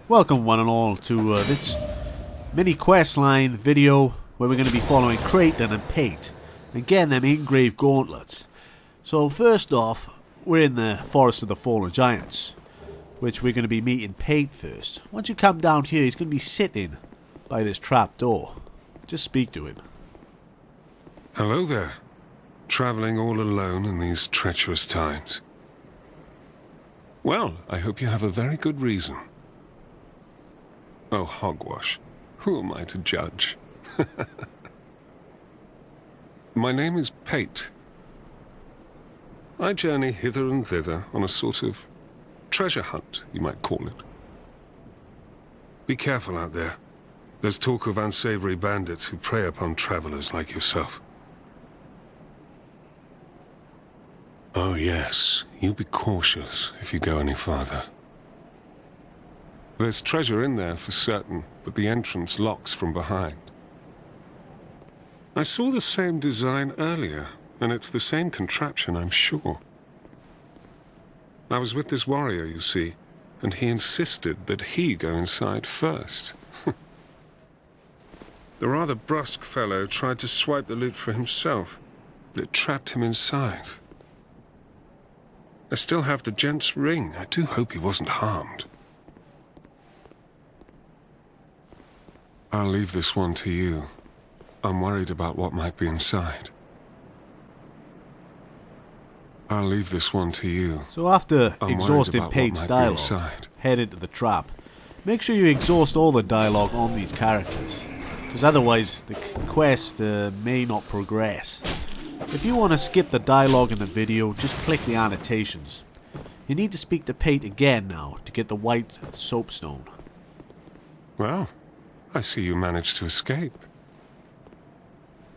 Welcome one and all to this mini QuestLine video where we're going to be following Creighton and Pate and getting them Engraved Gauntlets. So first off, we're in the Forest of the Fallen Giants, which we're going to be meeting Pate first. Once you come down here, he's going to be sitting by this trapdoor. Just speak to him. Hello there. Traveling all alone in these treacherous times. Well, I hope you have a very good reason. Oh, hogwash. Who am I to judge? My name is Pate. I journey hither and thither on a sort of treasure hunt, you might call it. Be careful out there. There's talk of unsavory bandits who prey upon travelers like yourself. Oh yes, you be cautious if you go any farther. There's treasure in there for certain, but the entrance locks from behind. I saw the same design earlier, and it's the same contraption, I'm sure. I was with this warrior, you see, and he insisted that he go inside first. The rather brusque fellow tried to swipe the loot for himself, but it trapped him inside. I still have the gent's ring. I do hope he wasn't harmed. I'll leave this one to you. I'm worried about what might be inside. I'll leave this one to you. So after exhausting Pate's dialogue, head into the trap. Make sure you exhaust all the dialogue on these characters, because otherwise the quest may not progress. If you want to skip the dialogue in the video, just click the annotations. You need to speak to Pate again now to get the White Soapstone. Well, I see you managed to escape.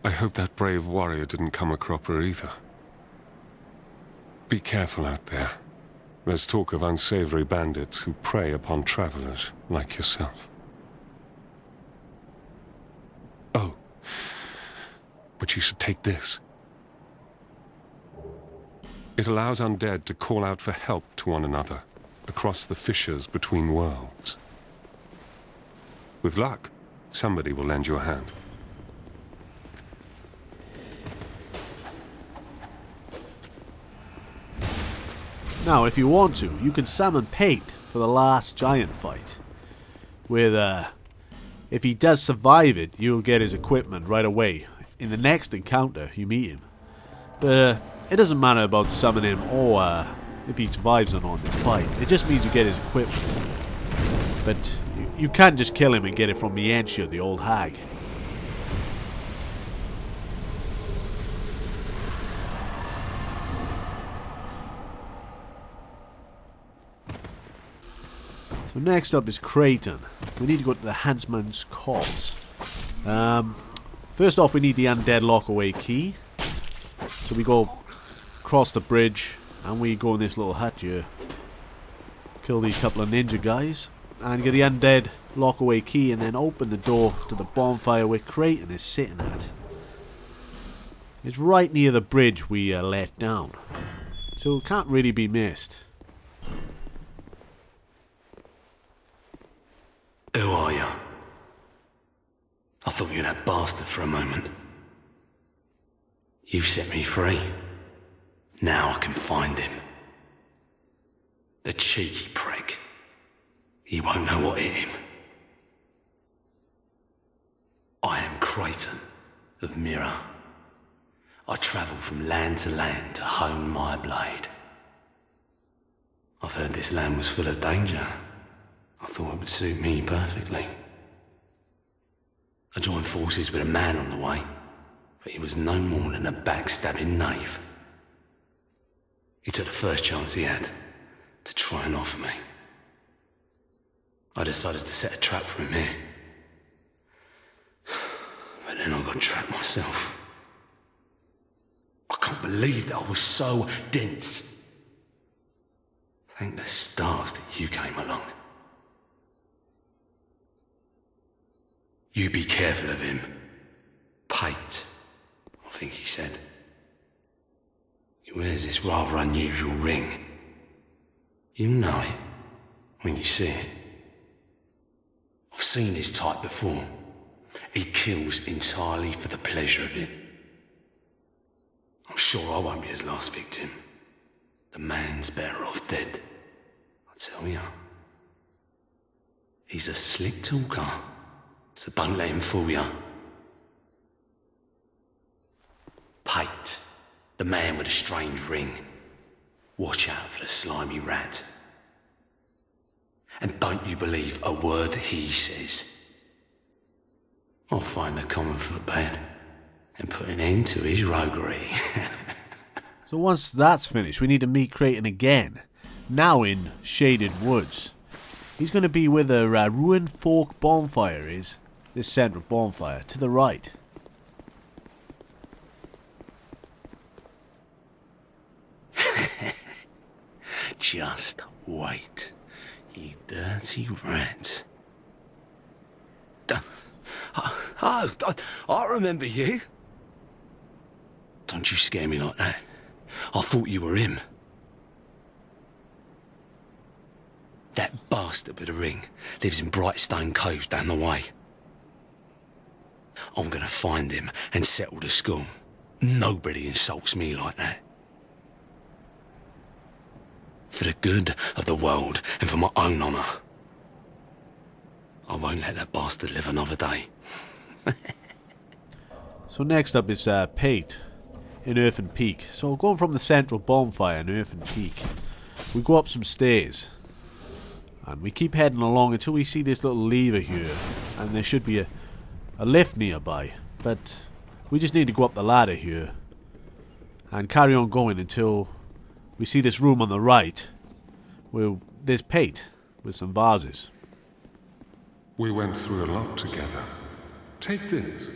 I hope that brave warrior didn't come a cropper either. Be careful out there. There's talk of unsavory bandits who prey upon travelers like yourself. Oh, but you should take this. It allows undead to call out for help to one another across the fissures between worlds. With luck, somebody will lend you a hand. Now, if you want to, you can summon Pate for the last giant fight. If he does survive it, you'll get his equipment right away in the next encounter you meet him. But it doesn't matter about summoning him or if he survives or not in this fight. It just means you get his equipment. But you can't just kill him and get it from Mientia, the old hag. So next up is Creighton. We need to go to the HUNTSMAN'S Copse. First off, we need the Undead Lockaway Key. So we go across the bridge and we go in this little hut here. Kill these couple of ninja guys and get the Undead Lockaway Key and then open the door to the bonfire where Creighton is sitting at. It's right near the bridge we let down, so it can't really be missed. Who are you? I thought you were that bastard for a moment. You've set me free. Now I can find him. The cheeky prick. He won't know what hit him. I am Creighton of Mirror. I travel from land to land to hone my blade. I've heard this land was full of danger. I thought it would suit me perfectly. I joined forces with a man on the way, but he was no more than a backstabbing knave. He took the first chance he had to try and off me. I decided to set a trap for him here. But then I got trapped myself. I can't believe that I was so dense. Thank the stars that you came along. You be careful of him. Pate, I think he said. He wears this rather unusual ring. You know it when you see it. seen his type before. He kills entirely for the pleasure of it. I'm sure I won't be his last victim. The man's better off dead, I tell ya. He's a slick talker, so don't let him fool ya. Pate, the man with a strange ring. Watch out for the slimy rat. And don't you believe a word he says. I'll find the common footpad and put an end to his roguery. So once that's finished, we need to meet Creighton again. Now in Shaded Woods. He's going to be where the ruined folk bonfire is. This central bonfire, to the right. Just wait, you dirty rat. I remember you. Don't you scare me like that. I thought you were him. That bastard with the ring lives in Brightstone Cove down the way. I'm gonna find him and settle the score. Nobody insults me like that. For the good of the world and for my own honour. I won't let that bastard live another day. So next up is Pate in Earthen Peak. So going from the central bonfire in Earthen Peak, we go up some stairs. And we keep heading along until we see this little lever here. And there should be a lift nearby. But we just need to go up the ladder here. And carry on going until we see this room on the right. Where there's Pate with some vases. We went through a lot together. Take this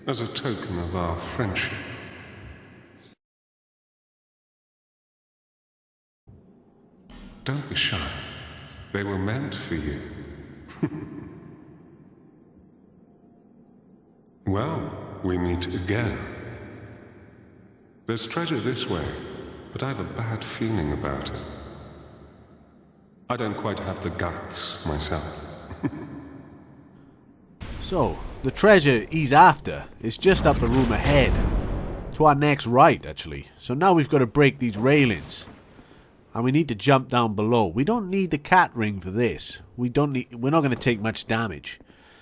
as a token of our friendship. Don't be shy. They were meant for you. Well, we meet again. There's treasure this way, but I have a bad feeling about it. I don't quite have the guts myself. So, the treasure he's after is just up the room ahead. To our next right, actually. So now we've got to break these railings. And we need to jump down below. We don't need the cat ring for this. We're not going to take much damage.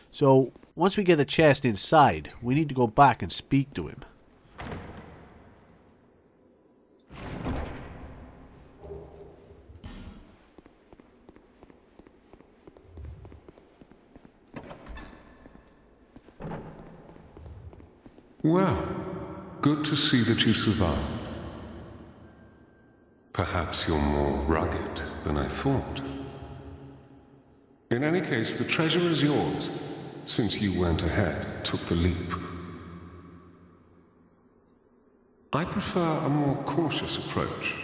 So, once we get the chest inside, we need to go back and speak to him. Well, good to see that you survived. Perhaps you're more rugged than I thought. In any case, the treasure is yours, since you went ahead, took the leap. I prefer a more cautious approach.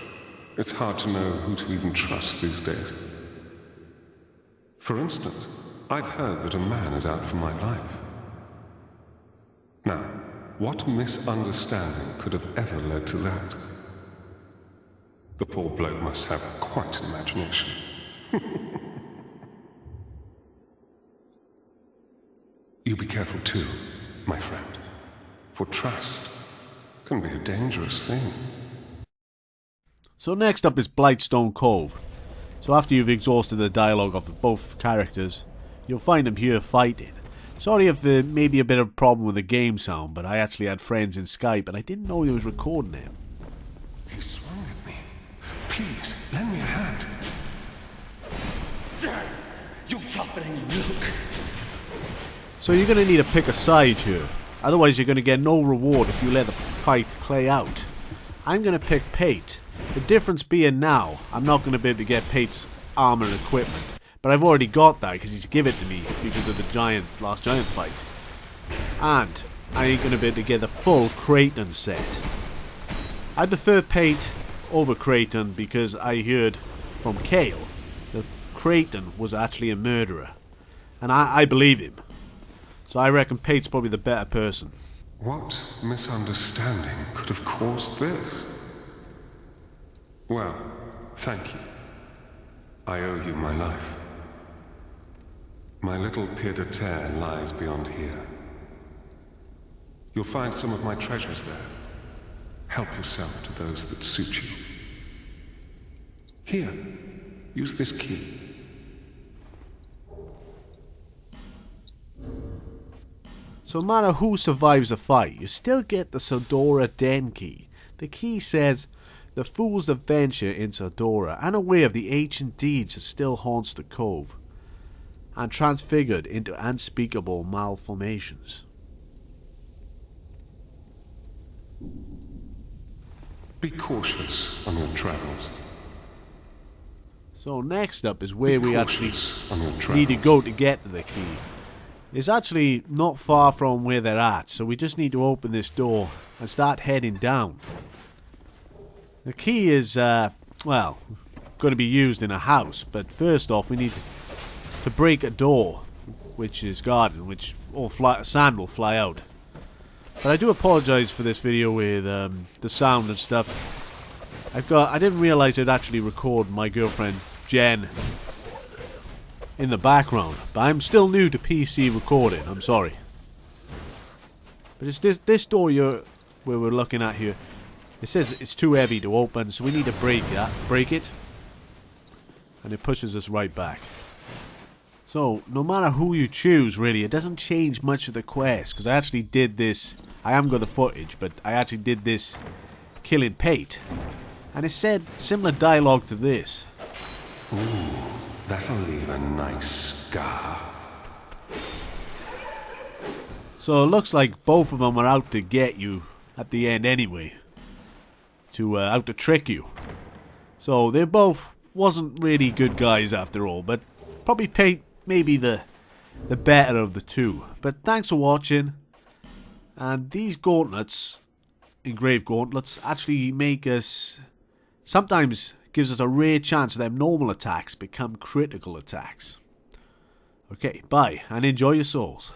It's hard to know who to even trust these days. For instance, I've heard that a man is out for my life. Now, what misunderstanding could have ever led to that? The poor bloke must have quite an imagination. You be careful too, my friend, for trust can be a dangerous thing. So next up is Blightstone Cove. So after you've exhausted the dialogue of both characters, you'll find them here fighting. Sorry if there may be a bit of a problem with the game sound, but I actually had friends in Skype and I didn't know he was recording them. He swung at me. Please, lend me a hand. Damn! You're tougher than you look. So you're going to need to pick a side here. Otherwise you're going to get no reward if you let the fight play out. I'm going to pick Pate. The difference being now, I'm not going to be able to get Pate's armor and equipment. But I've already got that because he's given it to me because of the last giant fight. And I ain't going to be able to get the full Creighton set. I prefer Pate over Creighton because I heard from Kale that Creighton was actually a murderer. And I believe him. So I reckon Pate's probably the better person. What misunderstanding could have caused this? Well, thank you. I owe you my life. My little pied-à-terre lies beyond here. You'll find some of my treasures there. Help yourself to those that suit you. Here, use this key. So no matter who survives the fight, you still get the Tseldora den key. The key says, the fools that venture in Tseldora, unaware of the ancient deeds that still haunts the cove, and transfigured into unspeakable malformations. Be cautious on your travels. So next up is where we actually on your need to travels. go to get to the key. It's actually not far from where they're at, so we just need to open this door and start heading down. The key is, well, going to be used in a house, but first off we need to break a door, which is guarded, which all sand will fly out. But I do apologise for this video with the sound and stuff. I didn't realise I'd actually record my girlfriend Jen in the background, but I'm still new to PC recording. I'm sorry. But it's this door where we're looking at here. It says it's too heavy to open, so we need to break it, and it pushes us right back. So no matter who you choose, really, it doesn't change much of the quest, because I actually did this. I haven't got the footage, but I actually did this killing Pate, and it said similar dialogue to this. Ooh, that'll leave a nice scar. So it looks like both of them are out to get you at the end anyway. Out to trick you. So they both wasn't really good guys after all, but probably Pate maybe the better of the two. But thanks for watching. And these gauntlets, engraved gauntlets, actually make us, sometimes gives us a rare chance of them normal attacks become critical attacks. Okay, bye and enjoy your souls.